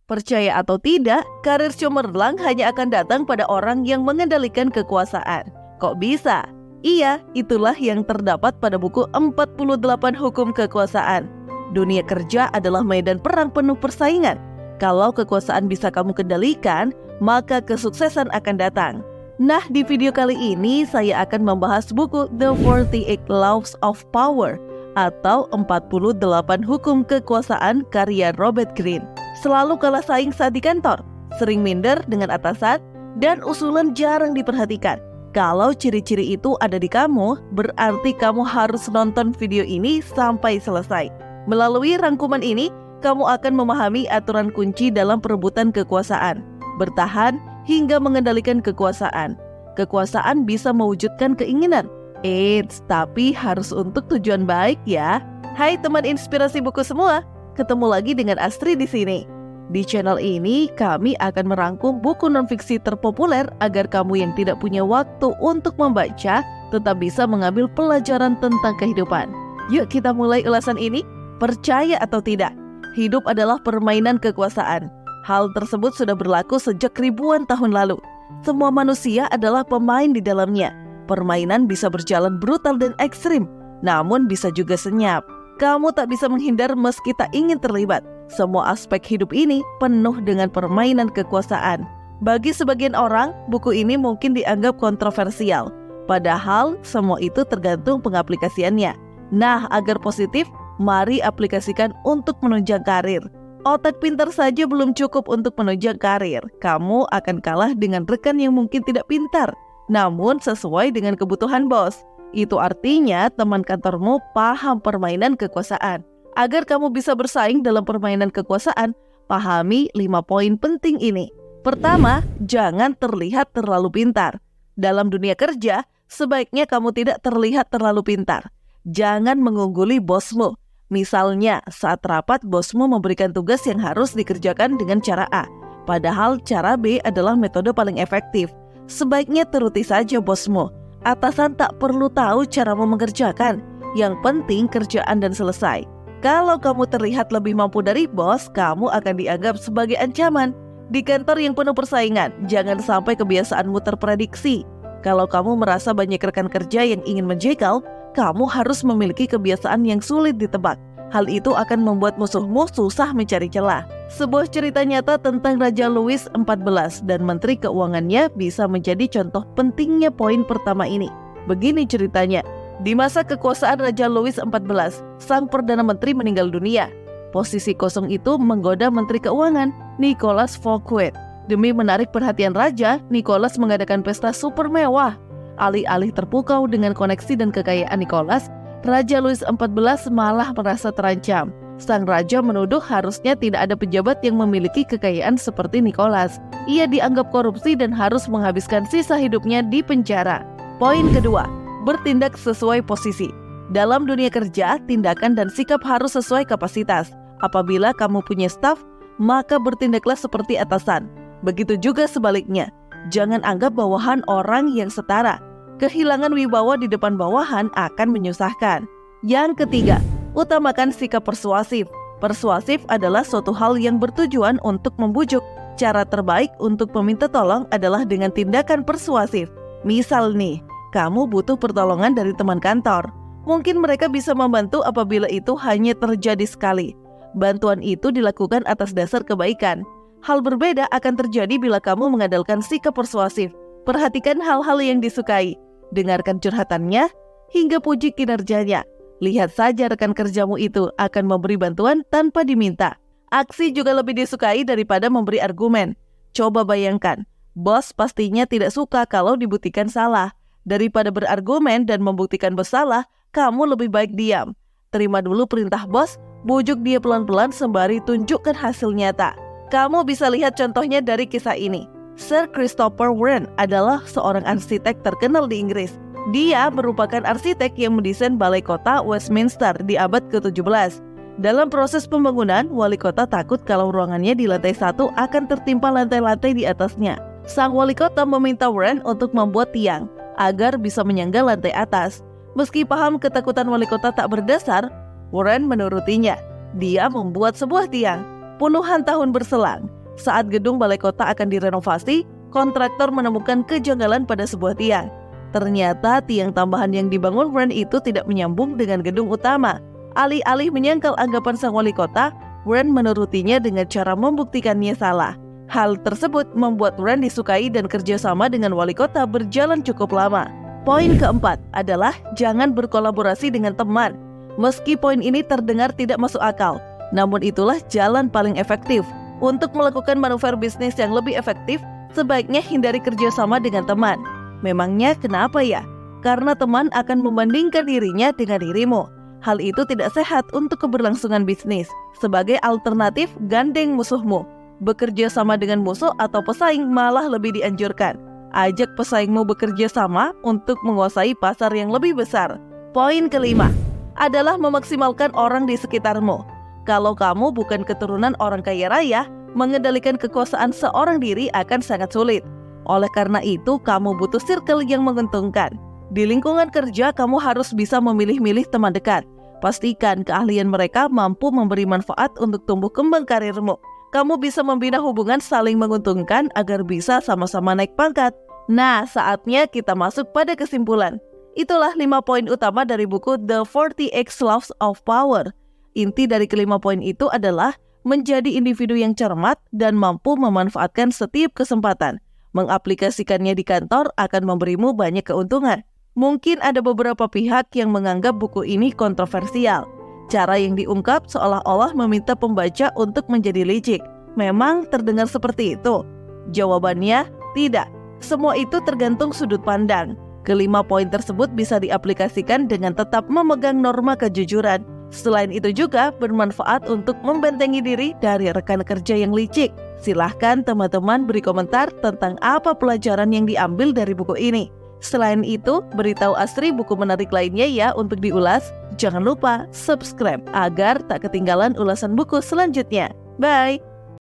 Percaya atau tidak, karir cemerlang hanya akan datang pada orang yang mengendalikan kekuasaan. Kok bisa? Iya, itulah yang terdapat pada buku 48 Hukum Kekuasaan. Dunia kerja adalah medan perang penuh persaingan. Kalau kekuasaan bisa kamu kendalikan, maka kesuksesan akan datang. Nah, di video kali ini saya akan membahas buku The 48 Laws of Power atau 48 Hukum Kekuasaan karya Robert Greene. Selalu kalah saing saat di kantor, sering minder dengan atasan, dan usulan jarang diperhatikan. Kalau ciri-ciri itu ada di kamu, berarti kamu harus nonton video ini sampai selesai. Melalui rangkuman ini, kamu akan memahami aturan kunci dalam perebutan kekuasaan, bertahan hingga mengendalikan kekuasaan. Kekuasaan bisa mewujudkan keinginan, tapi harus untuk tujuan baik ya. Hai teman inspirasi buku semua, ketemu lagi dengan Astri di sini. Di channel ini, kami akan merangkum buku non-fiksi terpopuler agar kamu yang tidak punya waktu untuk membaca tetap bisa mengambil pelajaran tentang kehidupan. Yuk kita mulai ulasan ini. Percaya atau tidak, hidup adalah permainan kekuasaan. Hal tersebut sudah berlaku sejak ribuan tahun lalu. Semua manusia adalah pemain di dalamnya. Permainan bisa berjalan brutal dan ekstrim, namun bisa juga senyap. Kamu tak bisa menghindar meski tak ingin terlibat. Semua aspek hidup ini penuh dengan permainan kekuasaan. Bagi sebagian orang, buku ini mungkin dianggap kontroversial. Padahal, semua itu tergantung pengaplikasiannya. Nah, agar positif, mari aplikasikan untuk menunjang karir. Otak pintar saja belum cukup untuk menunjang karir. Kamu akan kalah dengan rekan yang mungkin tidak pintar, namun sesuai dengan kebutuhan bos. Itu artinya teman kantormu paham permainan kekuasaan. Agar kamu bisa bersaing dalam permainan kekuasaan, pahami 5 poin penting ini. Pertama, jangan terlihat terlalu pintar. Dalam dunia kerja, sebaiknya kamu tidak terlihat terlalu pintar. Jangan mengungguli bosmu. Misalnya, saat rapat bosmu memberikan tugas yang harus dikerjakan dengan cara A, padahal cara B adalah metode paling efektif. Sebaiknya turuti saja bosmu. Atasan tak perlu tahu caramu mengerjakan. Yang penting kerjaan dan selesai. Kalau kamu terlihat lebih mampu dari bos, kamu akan dianggap sebagai ancaman. Di kantor yang penuh persaingan, jangan sampai kebiasaanmu terprediksi. Kalau kamu merasa banyak rekan kerja yang ingin menjegal, kamu harus memiliki kebiasaan yang sulit ditebak. Hal itu akan membuat musuhmu susah mencari celah. Sebuah cerita nyata tentang Raja Louis XIV dan Menteri Keuangannya bisa menjadi contoh pentingnya poin pertama ini. Begini ceritanya, di masa kekuasaan Raja Louis XIV, sang Perdana Menteri meninggal dunia. Posisi kosong itu menggoda Menteri Keuangan, Nicolas Fouquet. Demi menarik perhatian Raja, Nicolas mengadakan pesta super mewah. Alih-alih terpukau dengan koneksi dan kekayaan Nicolas, Raja Louis XIV malah merasa terancam. Sang raja menuduh harusnya tidak ada pejabat yang memiliki kekayaan seperti Nicolas. Ia dianggap korupsi dan harus menghabiskan sisa hidupnya di penjara. Poin kedua, bertindak sesuai posisi. Dalam dunia kerja, tindakan dan sikap harus sesuai kapasitas. Apabila kamu punya staf, maka bertindaklah seperti atasan. Begitu juga sebaliknya. Jangan anggap bawahan orang yang setara. Kehilangan wibawa di depan bawahan akan menyusahkan. Yang ketiga, utamakan sikap persuasif. Persuasif adalah suatu hal yang bertujuan untuk membujuk. Cara terbaik untuk meminta tolong adalah dengan tindakan persuasif. Misal nih, kamu butuh pertolongan dari teman kantor. Mungkin mereka bisa membantu apabila itu hanya terjadi sekali. Bantuan itu dilakukan atas dasar kebaikan. Hal berbeda akan terjadi bila kamu mengandalkan sikap persuasif. Perhatikan hal-hal yang disukai. Dengarkan curhatannya, hingga puji kinerjanya. Lihat saja rekan kerjamu itu akan memberi bantuan tanpa diminta. Aksi juga lebih disukai daripada memberi argumen. Coba bayangkan, bos pastinya tidak suka kalau dibuktikan salah. Daripada berargumen dan membuktikan bersalah, kamu lebih baik diam. Terima dulu perintah bos, bujuk dia pelan-pelan sembari tunjukkan hasil nyata. Kamu bisa lihat contohnya dari kisah ini. Sir Christopher Wren adalah seorang arsitek terkenal di Inggris. Dia merupakan arsitek yang mendesain balai kota Westminster di abad ke-17. Dalam proses pembangunan, wali kota takut kalau ruangannya di lantai 1 akan tertimpa lantai-lantai di atasnya. Sang wali kota meminta Wren untuk membuat tiang agar bisa menyangga lantai atas. Meski paham ketakutan wali kota tak berdasar, Wren menurutinya. Dia membuat sebuah tiang. Puluhan tahun berselang, Saat gedung balai kota akan direnovasi, kontraktor menemukan kejanggalan pada sebuah tiang. Ternyata tiang tambahan yang dibangun Wren itu tidak menyambung dengan gedung utama. Alih-alih menyangkal anggapan sang wali kota, Wren menurutinya dengan cara membuktikannya salah. Hal tersebut membuat Wren disukai dan kerjasama dengan wali kota berjalan cukup lama. Poin keempat adalah jangan berkolaborasi dengan teman. Meski poin ini terdengar tidak masuk akal, namun itulah jalan paling efektif. Untuk melakukan manuver bisnis yang lebih efektif, sebaiknya hindari kerjasama dengan teman. Memangnya kenapa ya? Karena teman akan membandingkan dirinya dengan dirimu. Hal itu tidak sehat untuk keberlangsungan bisnis. Sebagai alternatif, gandeng musuhmu. Bekerja sama dengan musuh atau pesaing malah lebih dianjurkan. Ajak pesaingmu bekerja sama untuk menguasai pasar yang lebih besar. Poin kelima adalah memaksimalkan orang di sekitarmu. Kalau kamu bukan keturunan orang kaya raya, mengendalikan kekuasaan seorang diri akan sangat sulit. Oleh karena itu, kamu butuh circle yang menguntungkan. Di lingkungan kerja, kamu harus bisa memilih-milih teman dekat. Pastikan keahlian mereka mampu memberi manfaat untuk tumbuh kembang karirmu. Kamu bisa membina hubungan saling menguntungkan agar bisa sama-sama naik pangkat. Nah, saatnya kita masuk pada kesimpulan. Itulah 5 poin utama dari buku The 40X Laws of Power. Inti dari kelima poin itu adalah menjadi individu yang cermat dan mampu memanfaatkan setiap kesempatan. Mengaplikasikannya di kantor akan memberimu banyak keuntungan. Mungkin ada beberapa pihak yang menganggap buku ini kontroversial. Cara yang diungkap seolah-olah meminta pembaca untuk menjadi licik. Memang terdengar seperti itu? Jawabannya, tidak. Semua itu tergantung sudut pandang. Kelima poin tersebut bisa diaplikasikan dengan tetap memegang norma kejujuran. Selain itu juga bermanfaat untuk membentengi diri dari rekan kerja yang licik. Silahkan teman-teman beri komentar tentang apa pelajaran yang diambil dari buku ini. Selain itu, beritahu Asri buku menarik lainnya ya untuk diulas. Jangan lupa subscribe agar tak ketinggalan ulasan buku selanjutnya. Bye!